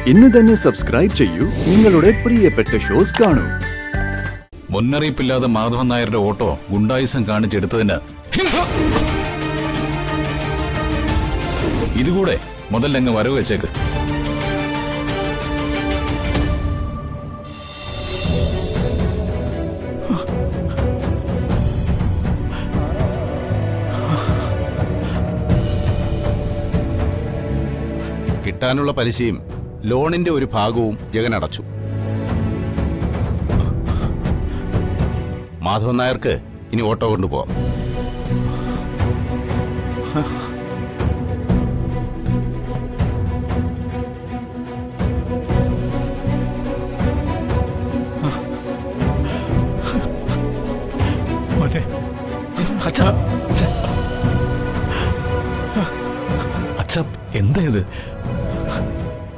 ഇന്ന് തന്നെ സബ്സ്ക്രൈബ് ചെയ്യൂ, നിങ്ങളുടെ പ്രിയപ്പെട്ട ഷോസ് കാണൂ. മുന്നറിയിപ്പില്ലാതെ മാധവൻ നായരുടെ ഓട്ടോ ഗുണ്ടായിസം കാണിച്ചെടുത്തതിന് ഇതുകൂടെ മുതലങ്ങ് വരവ് വെച്ചേക്ക്. കിട്ടാനുള്ള പലിശയും ലോണിന്റെ ഒരു ഭാഗവും ജഗൻ അടച്ചു. മാധവൻ നായർക്ക് ഇനി ഓട്ടോ കൊണ്ടുപോവാം. അച്ഛ, എന്താ ഇത്?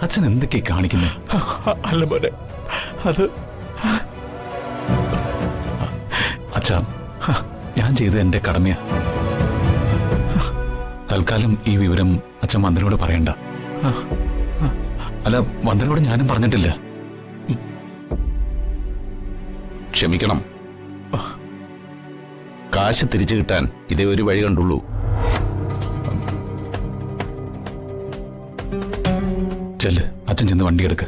അച്ഛൻ എന്തൊക്കെയാ കാണിക്കുന്നേ? അല്ല മോനെ, അത് അച്ഛാ, ഞാൻ ചെയ്തത് എന്റെ കടമയാ. തൽക്കാലം ഈ വിവരം അച്ഛൻ മന്ത്രിയോട് പറയണ്ട. അല്ല, മന്ത്രിയോട് ഞാനും പറഞ്ഞിട്ടില്ല. ക്ഷമിക്കണം. കാശ് തിരിച്ചു കിട്ടാൻ ഇതേ ഒരു വഴി കണ്ടുള്ളൂ. ചെല്ല്, അച്ഛൻ ചെന്ന് വണ്ടിയെടുക്ക്.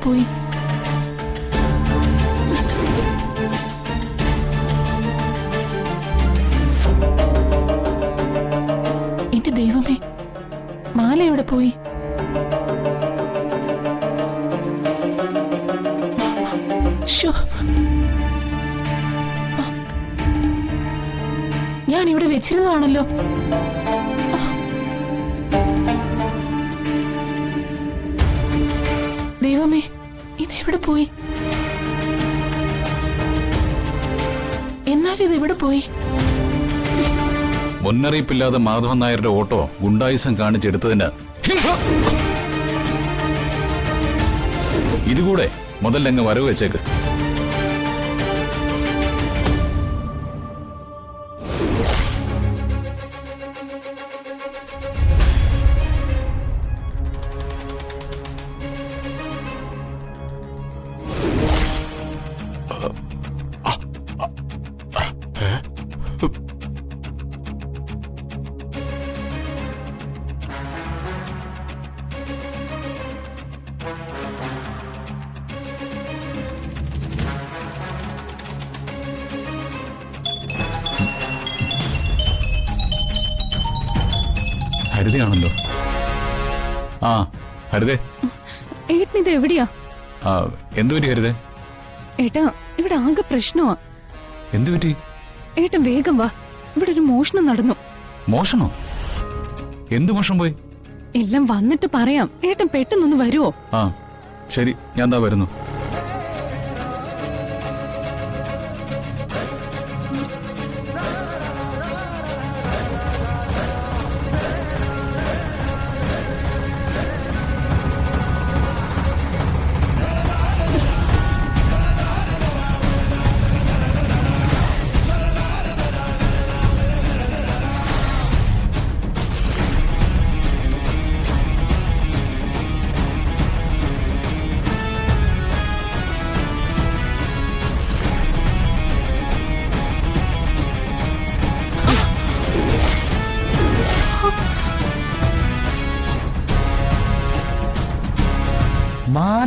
പോയി എന്റെ ദൈവമേ, മാല എവിടെ പോയി? ഞാൻ ഇവിടെ വെച്ചിരുന്നതാണല്ലോ. ദൈവമേ, ഇതെവിടെ പോയി? എന്നാലും ഇതെവിടെ പോയി? മുന്നറിയിപ്പില്ലാതെ മാധവൻ നായരുടെ ഓട്ടോ ഗുണ്ടായിസം കാണിച്ചെടുത്തതിന് ഇതുകൂടെ മുതലങ്ങ് വരവ് വെച്ചേക്ക്. ഹരിതയാണല്ലോ. ആ ഹരിതേ, ഏട്ടനിത് എവിടെയാ? എന്തുപറ്റി ഹരിതേ? ഏട്ടാ, ഇവിടെ ആകെ പ്രശ്നമാ. എന്തുപറ്റി? ഏട്ടൻ വേഗം വാ, ഇവിടെ ഒരു മോഷണം നടന്നു. മോഷണോ? എന്ത് മോഷണം പോയി? എല്ലാം വന്നിട്ട് പറയാം. ഏട്ടൻ പെട്ടെന്നൊന്ന് വരുവോ? ആ ശരി, ഞാൻ ദാ വരുന്നു.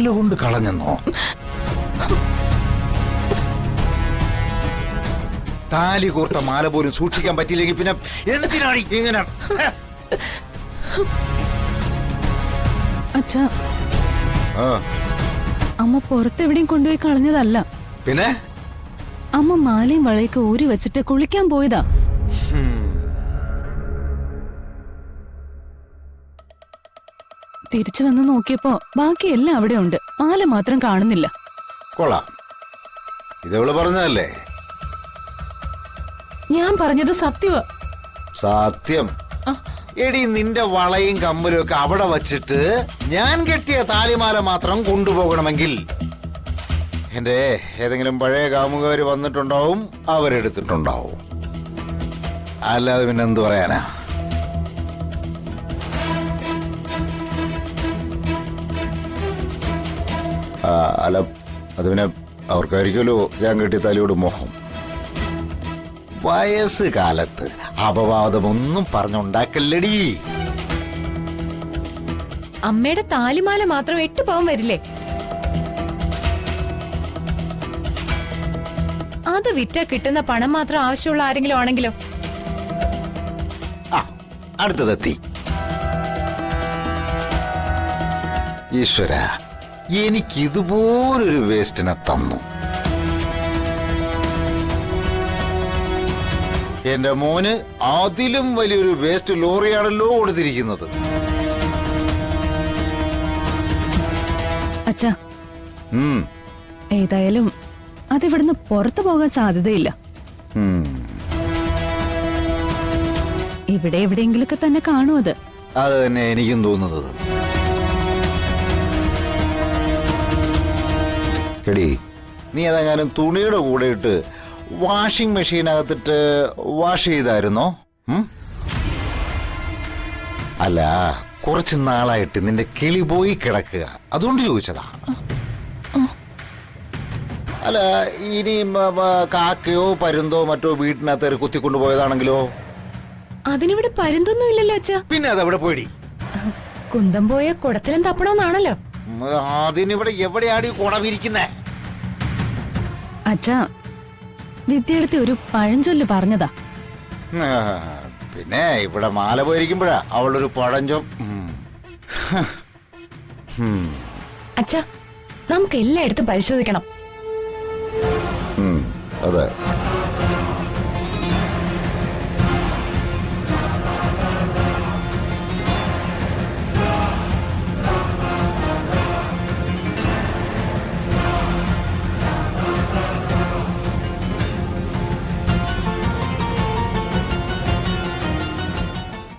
മാല കൊണ്ട് കളഞ്ഞെന്നോ? താലി കോർത്ത മാല പോലും സൂക്ഷിക്കാൻ പറ്റിയില്ലെങ്കിൽ പിന്നെ എന്തിനാണ് ഇങ്ങനെ? അച്ഛാ, ആ, അമ്മ പുറത്തെവിടെയും കൊണ്ടുപോയി കളഞ്ഞതല്ല. പിന്നെ അമ്മ മാലയും വളയൊക്കെ ഊരി വെച്ചിട്ട് കുളിക്കാൻ പോയതാ. തിരിച്ചു വന്ന് നോക്കിയപ്പോ ബാക്കിയെല്ലാം അവിടെ ഉണ്ട്, മാല മാത്രം കാണുന്നില്ല. കൊള്ളാം, ഇതവള് പറഞ്ഞതല്ലേ? ഞാൻ പറഞ്ഞത് സത്യമാ. സത്യം. എടി, നിന്റെ വളയും കമ്മലും ഒക്കെ അവിടെ വച്ചിട്ട് ഞാൻ കെട്ടിയ താലിമാല മാത്രം കൊണ്ടുപോകണമെങ്കിൽ എന്റെ ഏതെങ്കിലും പഴയ കാമുകര് വന്നിട്ടുണ്ടാവും, അവരെടുത്തിട്ടുണ്ടാവും. അല്ലാതെ പിന്നെ എന്തു പറയാനാ? അല്ല, അത് പിന്നെ അവർക്കായിരിക്കുമല്ലോ ഞാൻ കെട്ടിയ താലിയോട് മോഹം. വയസ്സ് കാലത്ത് അപവാദമൊന്നും പറഞ്ഞുണ്ടാക്കല്ലടി. അമ്മയുടെ താലിമാല മാത്രം 8 പവൻ വരില്ലേ? അത് വിറ്റാ കിട്ടുന്ന പണം മാത്രം ആവശ്യമുള്ള ആരെങ്കിലും ആണെങ്കിലോ? ആ, അടുത്തതെത്തി. ഈശ്വര, എനിക്കിതുപോലൊരു വേസ്റ്റിനെ തന്നു. എന്റെ മോന് അതിലും വലിയൊരു വേസ്റ്റ് ലോറിയാണല്ലോ കൊടുത്തിരിക്കുന്നത്. അച്ഛാ, ഉം, ഏതായാലും അതിവിടുന്ന് പുറത്തു പോകാൻ സാധ്യതയില്ല. ഉം. ഇവിടെ എവിടെയെങ്കിലൊക്കെ തന്നെ കാണും അത്. അത് തന്നെ എനിക്കും തോന്നുന്നത്. എടി, നീ അതെങ്ങാനും തുണിയുടെ കൂടെ ഇട്ട് വാഷിംഗ് മെഷീനകത്തിട്ട് വാഷ് ചെയ്തായിരുന്നോ? അല്ല, കുറച്ച് നാളായിട്ട് നിന്റെ കിളി പോയി കിടക്കുക, അതുകൊണ്ട് ചോദിച്ചതാ. അല്ല, ഇനി കാക്കയോ പരുന്തോ മറ്റോ വീട്ടിനകത്ത് കുത്തിക്കൊണ്ടുപോയതാണെങ്കിലോ? അതിനിവിടെ പരുന്തൊന്നും ഇല്ലല്ലോ അച്ഛാ. പിന്നെ അതവിടെ പോയിടി. കുന്തം പോയ കുടത്തിലും തപ്പണമെന്നാണല്ലോ. അതിനിവിടെ എവിടെയാടി കുടവിരിക്കുന്നേ? അച്ഛാ, വിദ്യയെടുത്ത് ഒരു പഴഞ്ചൊല്ല് പറഞ്ഞതാ. പിന്നെ ഇവിടെ മാല പോയിരിക്കുമ്പോഴാ അവളൊരു പഴഞ്ചൊം. അച്ഛാ, നമുക്ക് എല്ലായിടത്തും പരിശോധിക്കണം. അതെ.